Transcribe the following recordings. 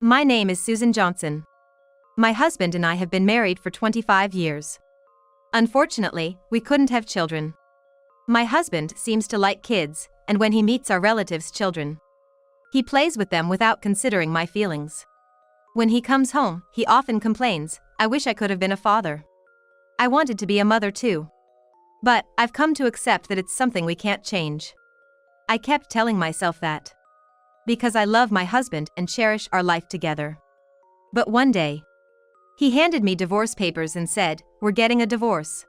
My name is Susan Johnson. My husband and I have been married for 25 years. Unfortunately, we couldn't have children. My husband seems to like kids, and when he meets our relatives' children, he plays with them without considering my feelings. When he comes home, he often complains, "I wish I could have been a father. I wanted to be a mother too." But I've come to accept that it's something we can't change. I kept telling myself that, because I love my husband and cherish our life together. But one day, he handed me divorce papers and said, "We're getting a divorce.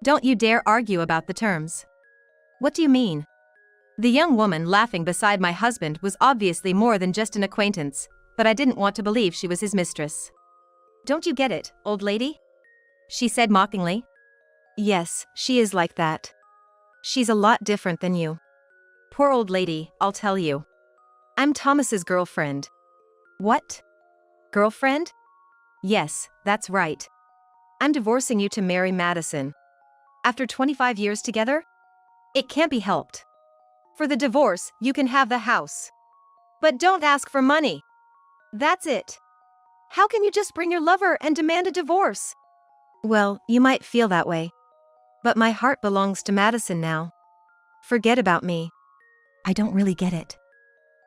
Don't you dare argue about the terms." "What do you mean?" The young woman laughing beside my husband was obviously more than just an acquaintance, but I didn't want to believe she was his mistress. "Don't you get it, old lady?" she said mockingly. "Yes, she is like that. She's a lot different than you." "Poor old lady, I'll tell you. I'm Thomas's girlfriend." "What? Girlfriend?" "Yes, that's right. I'm divorcing you to marry Madison. After 25 years together? It can't be helped. For the divorce, you can have the house. But don't ask for money. That's it. How can you just bring your lover and demand a divorce?" "Well, you might feel that way. But my heart belongs to Madison now. Forget about me." "I don't really get it.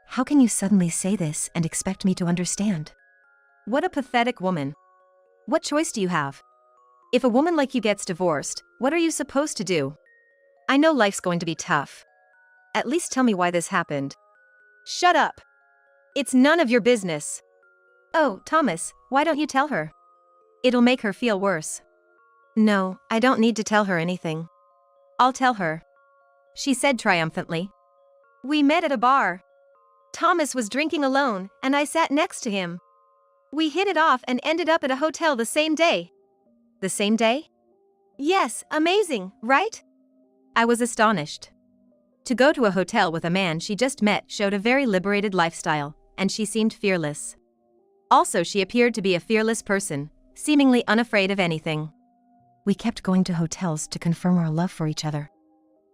How can you suddenly say this and expect me to understand?" "What a pathetic woman. What choice do you have? If a woman like you gets divorced, what are you supposed to do? I know life's going to be tough. At least tell me why this happened." "Shut up. It's none of your business." "Oh, Thomas, why don't you tell her? It'll make her feel worse." "No, I don't need to tell her anything." "I'll tell her," she said triumphantly. "We met at a bar. Thomas was drinking alone, and I sat next to him. We hit it off and ended up at a hotel the same day." "The same day?" "Yes, amazing, right?" I was astonished. To go to a hotel with a man she just met showed a very liberated lifestyle, and she seemed fearless. Also, she appeared to be a fearless person, seemingly unafraid of anything. "We kept going to hotels to confirm our love for each other."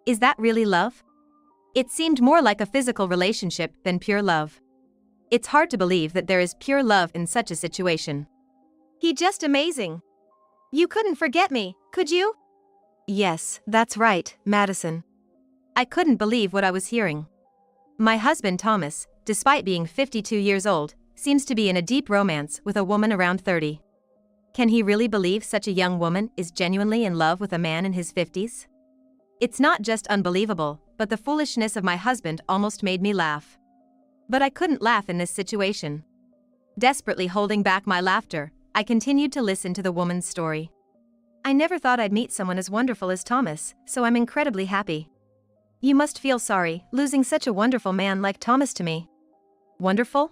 "Is that really love?" It seemed more like a physical relationship than pure love. It's hard to believe that there is pure love in such a situation. "He just amazing. You couldn't forget me, could you?" "Yes, that's right, Madison." I couldn't believe what I was hearing. My husband Thomas, despite being 52 years old, seems to be in a deep romance with a woman around 30. Can he really believe such a young woman is genuinely in love with a man in his 50s? It's not just unbelievable, but the foolishness of my husband almost made me laugh. But I couldn't laugh in this situation. Desperately holding back my laughter, I continued to listen to the woman's story. "I never thought I'd meet someone as wonderful as Thomas, so I'm incredibly happy. You must feel sorry, losing such a wonderful man like Thomas to me." "Wonderful?"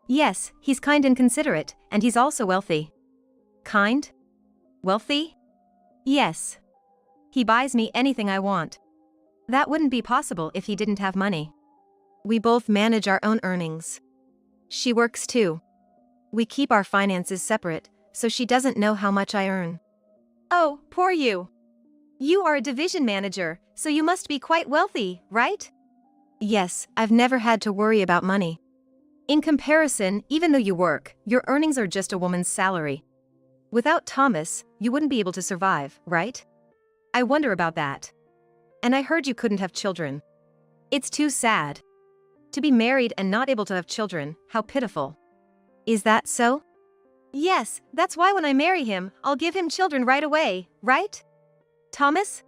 "Yes, he's kind and considerate, and he's also wealthy." "Kind? Wealthy?" "Yes. He buys me anything I want." "That wouldn't be possible if he didn't have money." "We both manage our own earnings. She works too. We keep our finances separate, so she doesn't know how much I earn." "Oh, poor you. You are a division manager, so you must be quite wealthy, right?" "Yes, I've never had to worry about money." "In comparison, even though you work, your earnings are just a woman's salary. Without Thomas, you wouldn't be able to survive, right? I wonder about that. And I heard you couldn't have children. It's too sad. To be married and not able to have children, how pitiful." "Is that so?" "Yes, that's why when I marry him, I'll give him children right away, right? Thomas?"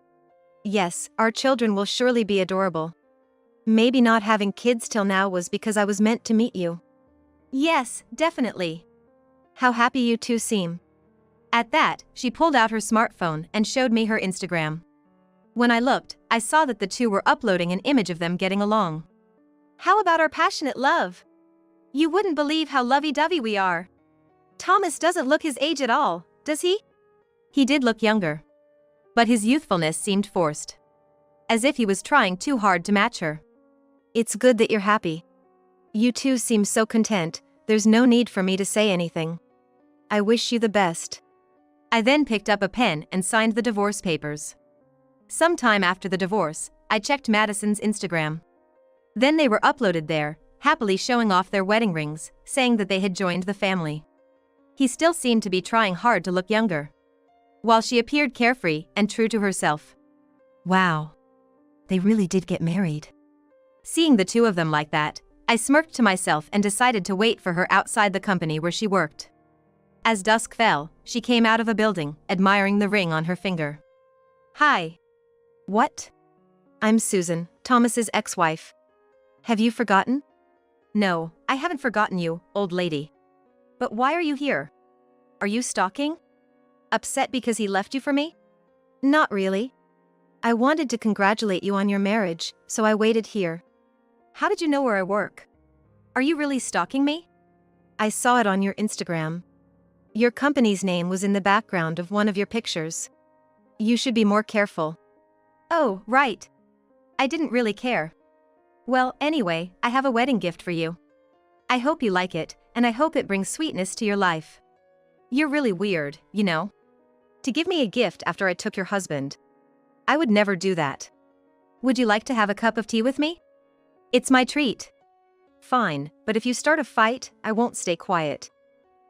"Yes, our children will surely be adorable. Maybe not having kids till now was because I was meant to meet you." "Yes, definitely." "How happy you two seem." At that, she pulled out her smartphone and showed me her Instagram. When I looked, I saw that the two were uploading an image of them getting along. "How about our passionate love? You wouldn't believe how lovey-dovey we are. Thomas doesn't look his age at all, does he?" He did look younger. But his youthfulness seemed forced. As if he was trying too hard to match her. "It's good that you're happy. You two seem so content, there's no need for me to say anything. I wish you the best." I then picked up a pen and signed the divorce papers. Sometime after the divorce, I checked Madison's Instagram. Then they were uploaded there, happily showing off their wedding rings, saying that they had joined the family. He still seemed to be trying hard to look younger, while she appeared carefree and true to herself. Wow. They really did get married. Seeing the two of them like that, I smirked to myself and decided to wait for her outside the company where she worked. As dusk fell, she came out of a building, admiring the ring on her finger. Hi. What? I'm Susan, Thomas's ex-wife. Have you forgotten? No, I haven't forgotten you, old lady. But why are you here? Are you stalking? Upset because he left you for me? Not really. I wanted to congratulate you on your marriage, so I waited here. How did you know where I work? Are you really stalking me? I saw it on your Instagram. Your company's name was in the background of one of your pictures. You should be more careful. Oh, right. I didn't really care. Well, anyway, I have a wedding gift for you. I hope you like it, and I hope it brings sweetness to your life. You're really weird, you know? To give me a gift after I took your husband. I would never do that. Would you like to have a cup of tea with me? It's my treat. Fine, but if you start a fight, I won't stay quiet.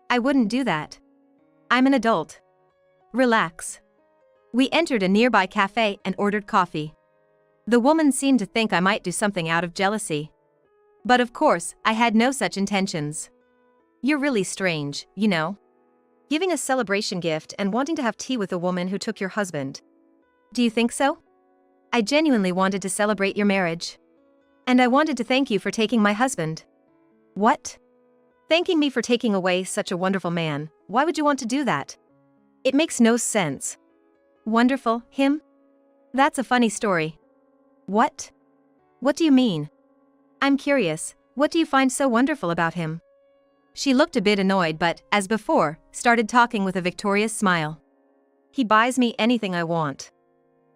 I wouldn't do that. I'm an adult. Relax. We entered a nearby cafe and ordered coffee. The woman seemed to think I might do something out of jealousy. But of course, I had no such intentions. You're really strange, you know? Giving a celebration gift and wanting to have tea with a woman who took your husband. Do you think so? I genuinely wanted to celebrate your marriage. And I wanted to thank you for taking my husband. What? Thanking me for taking away such a wonderful man, why would you want to do that? It makes no sense. Wonderful, him? That's a funny story. What? What do you mean? I'm curious, what do you find so wonderful about him? She looked a bit annoyed but, as before, started talking with a victorious smile. He buys me anything I want.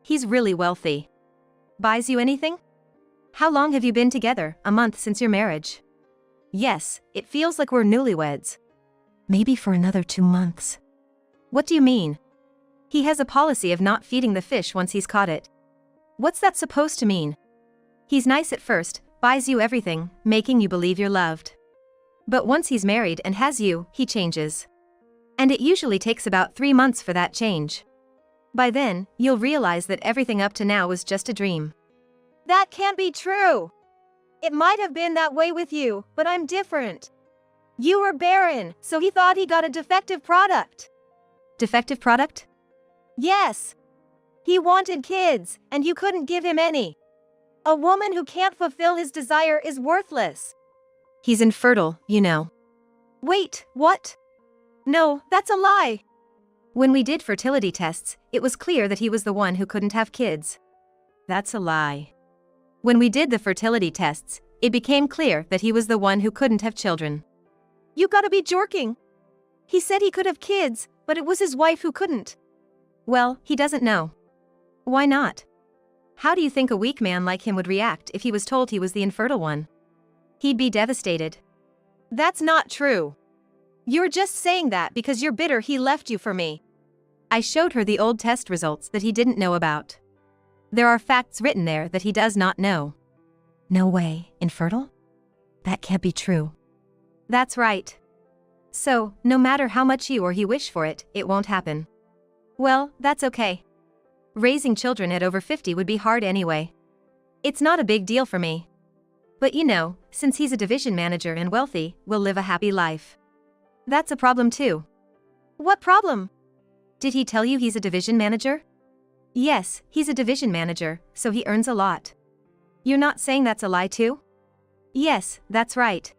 He's really wealthy. Buys you anything? How long have you been together? A month since your marriage. Yes, it feels like we're newlyweds. Maybe for another 2 months. What do you mean? He has a policy of not feeding the fish once he's caught it. What's that supposed to mean? He's nice at first, buys you everything, making you believe you're loved. But once he's married and has you, he changes. And it usually takes about 3 months for that change. By then, you'll realize that everything up to now was just a dream. That can't be true. It might have been that way with you, but I'm different. You were barren, so he thought he got a defective product. Defective product? Yes. He wanted kids, and you couldn't give him any. A woman who can't fulfill his desire is worthless. He's infertile, you know. Wait, what? No, that's a lie. When we did fertility tests, it was clear that he was the one who couldn't have kids. That's a lie. When we did the fertility tests, it became clear that he was the one who couldn't have children. You gotta be joking. He said he could have kids, but it was his wife who couldn't. Well, he doesn't know. Why not? How do you think a weak man like him would react if he was told he was the infertile one? He'd be devastated. That's not true. You're just saying that because you're bitter he left you for me. I showed her the old test results that he didn't know about. There are facts written there that he does not know. No way, infertile? That can't be true. That's right. So, no matter how much you or he wish for it, it won't happen. Well, that's okay. Raising children at over 50 would be hard anyway. It's not a big deal for me. But you know, since he's a division manager and wealthy, we'll live a happy life. That's a problem too. What problem? Did he tell you he's a division manager? Yes, he's a division manager, so he earns a lot. You're not saying that's a lie too? Yes, that's right.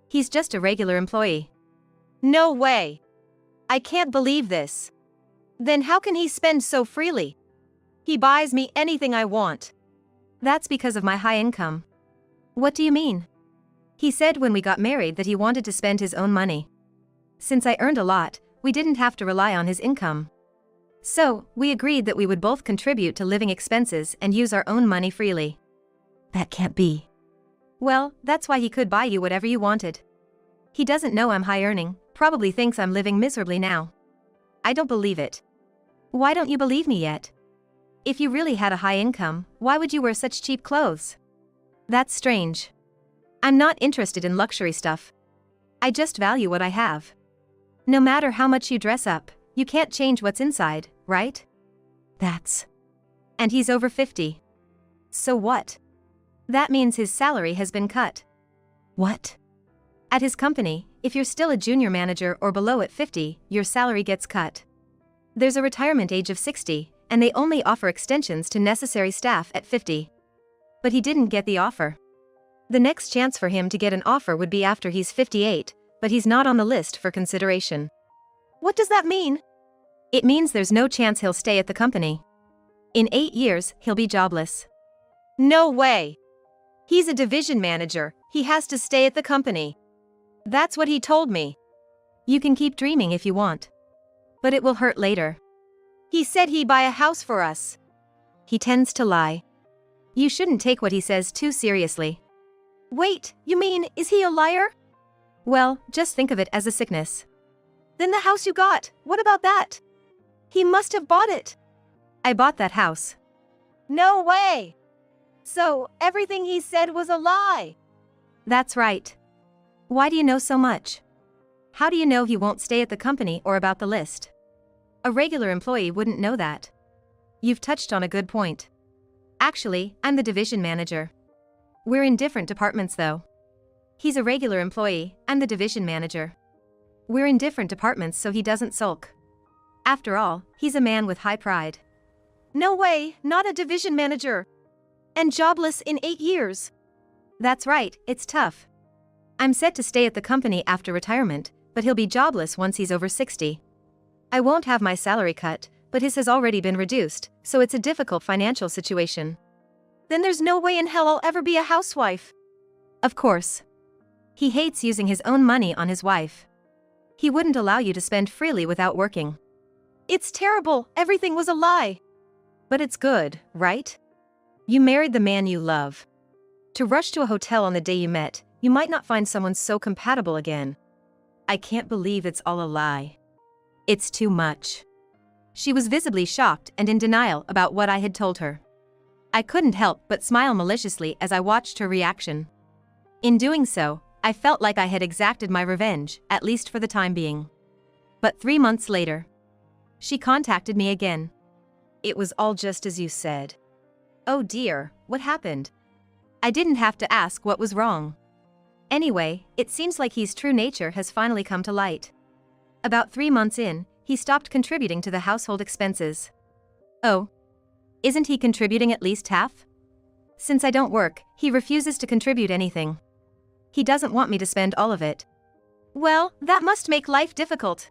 He's just a regular employee. No way. I can't believe this. Then how can he spend so freely? He buys me anything I want. That's because of my high income. What do you mean? He said when we got married that he wanted to spend his own money. Since I earned a lot, we didn't have to rely on his income. So, we agreed that we would both contribute to living expenses and use our own money freely. That can't be. Well, that's why he could buy you whatever you wanted. He doesn't know I'm high earning, probably thinks I'm living miserably now. I don't believe it. Why don't you believe me yet? If you really had a high income, why would you wear such cheap clothes? That's strange. I'm not interested in luxury stuff. I just value what I have. No matter how much you dress up, you can't change what's inside, right? And he's over 50. So what? That means his salary has been cut. What? At his company, if you're still a junior manager or below at 50, your salary gets cut. There's a retirement age of 60, and they only offer extensions to necessary staff at 50. But he didn't get the offer. The next chance for him to get an offer would be after he's 58, but he's not on the list for consideration. What does that mean? It means there's no chance he'll stay at the company. In 8 years, he'll be jobless. No way! He's a division manager, he has to stay at the company. That's what he told me. You can keep dreaming if you want. But it will hurt later. He said he'd buy a house for us. He tends to lie. You shouldn't take what he says too seriously. Wait, you mean, is he a liar? Well, just think of it as a sickness. Then the house you got, what about that? He must have bought it. I bought that house. No way! So, everything he said was a lie. That's right. Why do you know so much? How do you know he won't stay at the company or about the list? A regular employee wouldn't know that. You've touched on a good point. Actually, I'm the division manager. We're in different departments though. He's a regular employee, I'm the division manager. We're in different departments so he doesn't sulk. After all, he's a man with high pride. No way, not a division manager. And jobless in 8 years. That's right, it's tough. I'm set to stay at the company after retirement, but he'll be jobless once he's over 60. I won't have my salary cut, but his has already been reduced, so it's a difficult financial situation. Then there's no way in hell I'll ever be a housewife. Of course. He hates using his own money on his wife. He wouldn't allow you to spend freely without working. It's terrible, everything was a lie. But it's good, right? You married the man you love. To rush to a hotel on the day you met, you might not find someone so compatible again. I can't believe it's all a lie. It's too much. She was visibly shocked and in denial about what I had told her. I couldn't help but smile maliciously as I watched her reaction. In doing so, I felt like I had exacted my revenge, at least for the time being. But 3 months later, she contacted me again. It was all just as you said. Oh dear, what happened? I didn't have to ask what was wrong. Anyway, it seems like his true nature has finally come to light. About 3 months in, he stopped contributing to the household expenses. Oh. Isn't he contributing at least half? Since I don't work, he refuses to contribute anything. He doesn't want me to spend all of it. Well, that must make life difficult.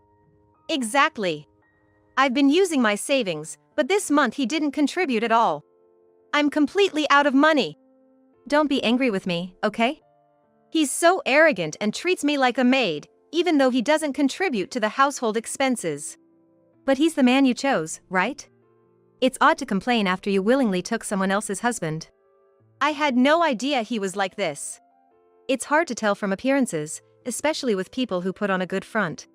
Exactly. I've been using my savings, but this month he didn't contribute at all. I'm completely out of money. Don't be angry with me, okay? He's so arrogant and treats me like a maid, even though he doesn't contribute to the household expenses. But he's the man you chose, right? It's odd to complain after you willingly took someone else's husband. I had no idea he was like this. It's hard to tell from appearances, especially with people who put on a good front.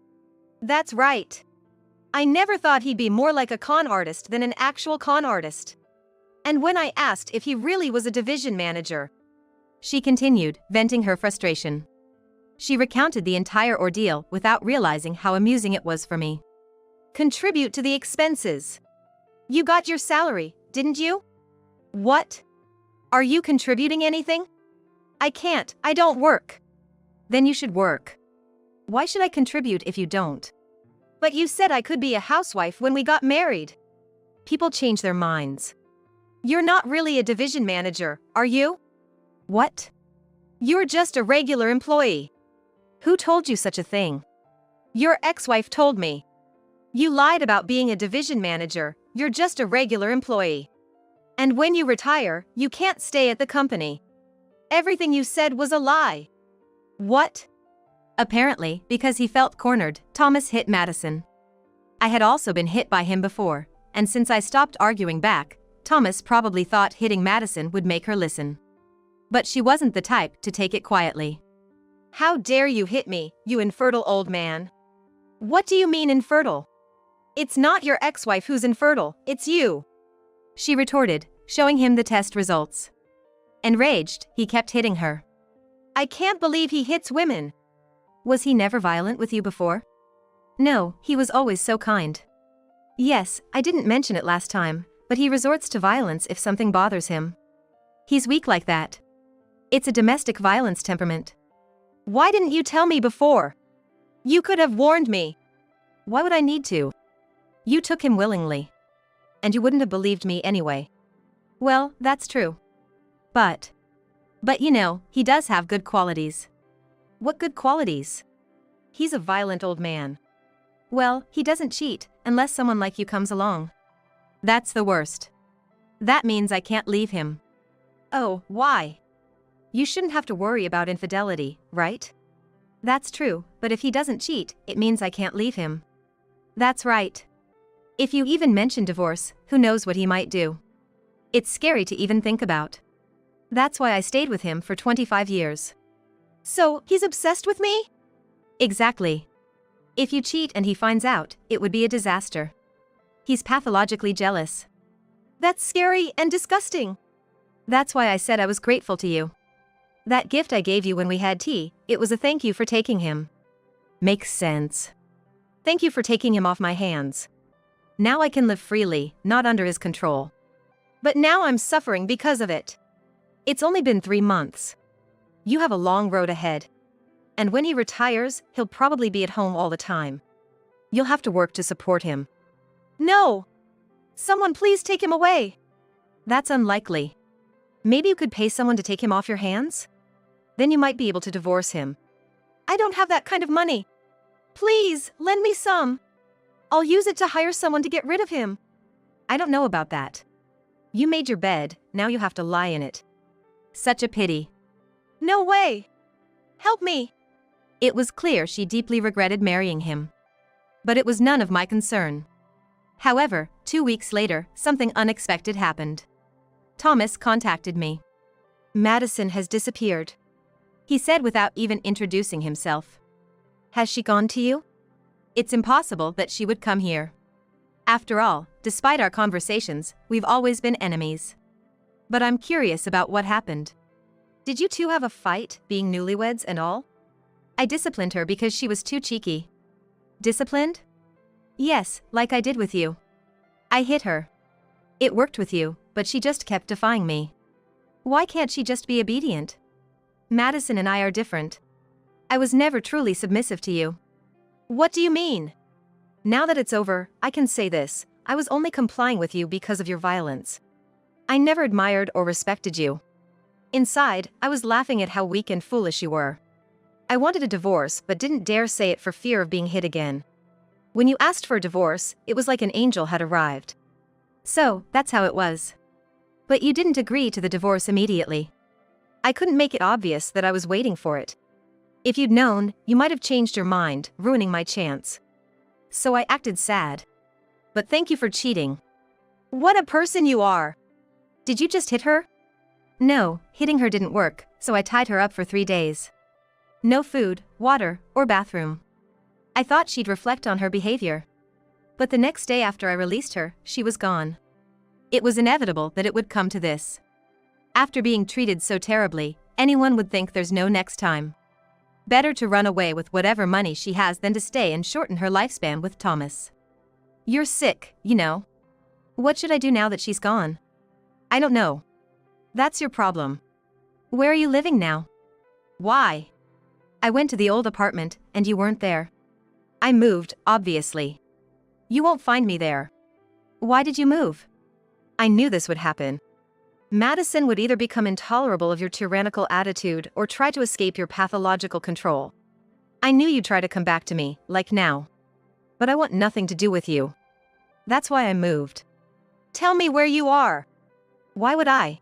That's right. I never thought he'd be more like a con artist than an actual con artist. And when I asked if he really was a division manager, she continued, venting her frustration. She recounted the entire ordeal without realizing how amusing it was for me. Contribute to the expenses. You got your salary, didn't you? What? Are you contributing anything? I can't, I don't work. Then you should work. Why should I contribute if you don't? But you said I could be a housewife when we got married. People change their minds. You're not really a division manager, are you? What? You're just a regular employee. Who told you such a thing? Your ex-wife told me. You lied about being a division manager, you're just a regular employee. And when you retire, you can't stay at the company. Everything you said was a lie. What? Apparently, because he felt cornered, Thomas hit Madison. I had also been hit by him before, and since I stopped arguing back, Thomas probably thought hitting Madison would make her listen. But she wasn't the type to take it quietly. How dare you hit me, you infertile old man? What do you mean infertile? It's not your ex-wife who's infertile, it's you. She retorted, showing him the test results. Enraged, he kept hitting her. I can't believe he hits women. Was he never violent with you before? No, he was always so kind. Yes, I didn't mention it last time, but he resorts to violence if something bothers him. He's weak like that. It's a domestic violence temperament. Why didn't you tell me before? You could have warned me. Why would I need to? You took him willingly. And you wouldn't have believed me anyway. Well, that's true. But you know, he does have good qualities. What good qualities? He's a violent old man. Well, he doesn't cheat, unless someone like you comes along. That's the worst. That means I can't leave him. Oh, why? You shouldn't have to worry about infidelity, right? That's true, but if he doesn't cheat, it means I can't leave him. That's right. If you even mention divorce, who knows what he might do? It's scary to even think about. That's why I stayed with him for 25 years. So, he's obsessed with me? Exactly. If you cheat and he finds out, it would be a disaster. He's pathologically jealous. That's scary and disgusting. That's why I said I was grateful to you. That gift I gave you when we had tea, it was a thank you for taking him. Makes sense. Thank you for taking him off my hands. Now I can live freely, not under his control. But now I'm suffering because of it. It's only been 3 months. You have a long road ahead. And when he retires, he'll probably be at home all the time. You'll have to work to support him. No! Someone please take him away. That's unlikely. Maybe you could pay someone to take him off your hands? Then you might be able to divorce him. I don't have that kind of money. Please, lend me some. I'll use it to hire someone to get rid of him. I don't know about that. You made your bed, now you have to lie in it. Such a pity. No way. Help me. It was clear she deeply regretted marrying him. But it was none of my concern. However, 2 weeks later, something unexpected happened. Thomas contacted me. Madison has disappeared. He said without even introducing himself. Has she gone to you? It's impossible that she would come here. After all, despite our conversations, we've always been enemies. But I'm curious about what happened. Did you two have a fight, being newlyweds and all? I disciplined her because she was too cheeky. Disciplined? Yes, like I did with you. I hit her. It worked with you, but she just kept defying me. Why can't she just be obedient? Madison and I are different. I was never truly submissive to you. What do you mean? Now that it's over, I can say this: I was only complying with you because of your violence. I never admired or respected you. Inside, I was laughing at how weak and foolish you were. I wanted a divorce but didn't dare say it for fear of being hit again. When you asked for a divorce, it was like an angel had arrived. So, that's how it was. But you didn't agree to the divorce immediately. I couldn't make it obvious that I was waiting for it. If you'd known, you might have changed your mind, ruining my chance. So I acted sad. But thank you for cheating. What a person you are! Did you just hit her? No, hitting her didn't work, so I tied her up for 3 days. No food, water, or bathroom. I thought she'd reflect on her behavior. But the next day after I released her, she was gone. It was inevitable that it would come to this. After being treated so terribly, anyone would think there's no next time. Better to run away with whatever money she has than to stay and shorten her lifespan with Thomas. You're sick, you know. What should I do now that she's gone? I don't know. That's your problem. Where are you living now? Why? I went to the old apartment, and you weren't there. I moved, obviously. You won't find me there. Why did you move? I knew this would happen. Madison would either become intolerable of your tyrannical attitude or try to escape your pathological control. I knew you'd try to come back to me, like now. But I want nothing to do with you. That's why I moved. Tell me where you are. Why would I?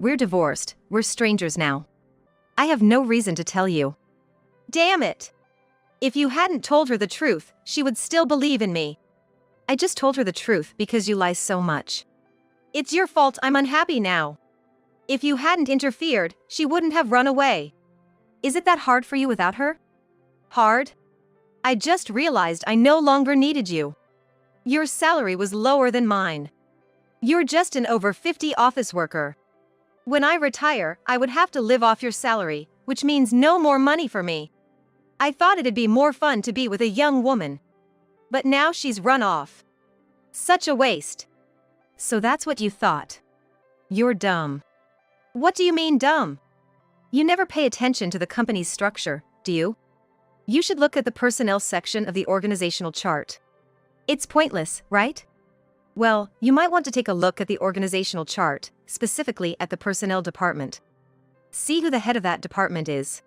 We're divorced, we're strangers now. I have no reason to tell you. Damn it! If you hadn't told her the truth, she would still believe in me. I just told her the truth because you lie so much. It's your fault I'm unhappy now. If you hadn't interfered, she wouldn't have run away. Is it that hard for you without her? Hard? I just realized I no longer needed you. Your salary was lower than mine. You're just an over 50 office worker. When I retire, I would have to live off your salary, which means no more money for me. I thought it'd be more fun to be with a young woman. But now she's run off. Such a waste. So that's what you thought. You're dumb. What do you mean dumb? You never pay attention to the company's structure, do you? You should look at the personnel section of the organizational chart. It's pointless, right? Well, you might want to take a look at the organizational chart, specifically at the personnel department. See who the head of that department is.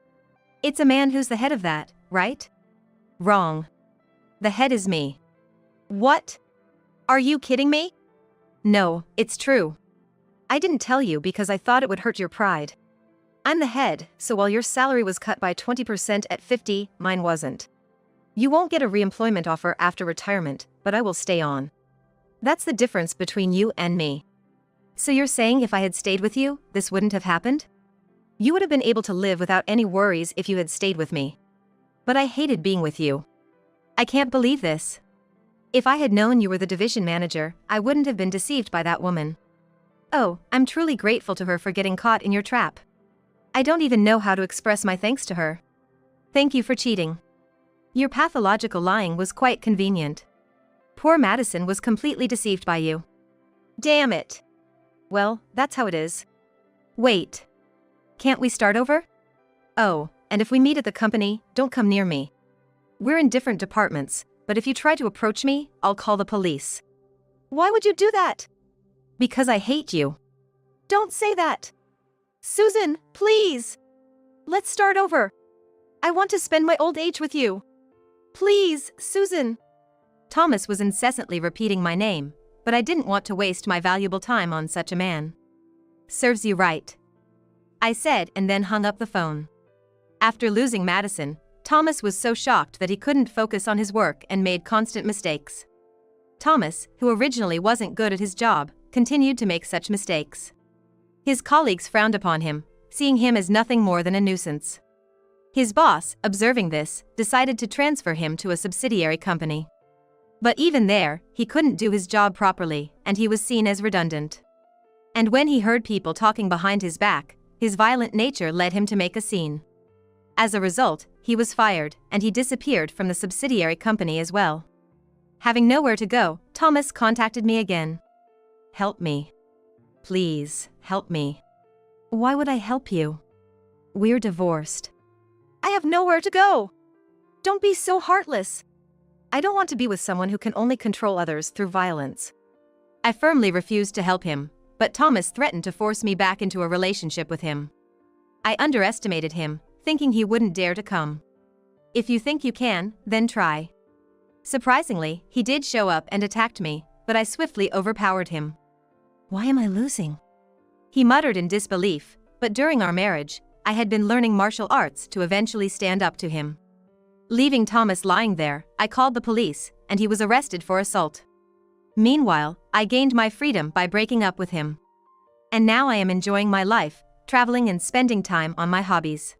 It's a man who's the head of that, right? Wrong. The head is me. What? Are you kidding me? No, it's true. I didn't tell you because I thought it would hurt your pride. I'm the head, so while your salary was cut by 20% at 50, mine wasn't. You won't get a reemployment offer after retirement, but I will stay on. That's the difference between you and me. So you're saying if I had stayed with you, this wouldn't have happened? You would have been able to live without any worries if you had stayed with me. But I hated being with you. I can't believe this. If I had known you were the division manager, I wouldn't have been deceived by that woman. Oh, I'm truly grateful to her for getting caught in your trap. I don't even know how to express my thanks to her. Thank you for cheating. Your pathological lying was quite convenient. Poor Madison was completely deceived by you. Damn it. Well, that's how it is. Wait. Can't we start over? Oh, and if we meet at the company, don't come near me. We're in different departments, but if you try to approach me, I'll call the police. Why would you do that? Because I hate you. Don't say that. Susan, please. Let's start over. I want to spend my old age with you. Please, Susan. Thomas was incessantly repeating my name, but I didn't want to waste my valuable time on such a man. Serves you right, I said, and then hung up the phone. After losing Madison, Thomas was so shocked that he couldn't focus on his work and made constant mistakes. Thomas, who originally wasn't good at his job, continued to make such mistakes. His colleagues frowned upon him, seeing him as nothing more than a nuisance. His boss, observing this, decided to transfer him to a subsidiary company. But even there, he couldn't do his job properly, and he was seen as redundant. And when he heard people talking behind his back, his violent nature led him to make a scene. As a result, he was fired, and he disappeared from the subsidiary company as well. Having nowhere to go, Thomas contacted me again. Help me. Please, help me. Why would I help you? We're divorced. I have nowhere to go. Don't be so heartless. I don't want to be with someone who can only control others through violence. I firmly refused to help him, but Thomas threatened to force me back into a relationship with him. I underestimated him, thinking he wouldn't dare to come. If you think you can, then try. Surprisingly, he did show up and attacked me, but I swiftly overpowered him. Why am I losing? He muttered in disbelief, but during our marriage, I had been learning martial arts to eventually stand up to him. Leaving Thomas lying there, I called the police, and he was arrested for assault. Meanwhile, I gained my freedom by breaking up with him. And now I am enjoying my life, traveling and spending time on my hobbies.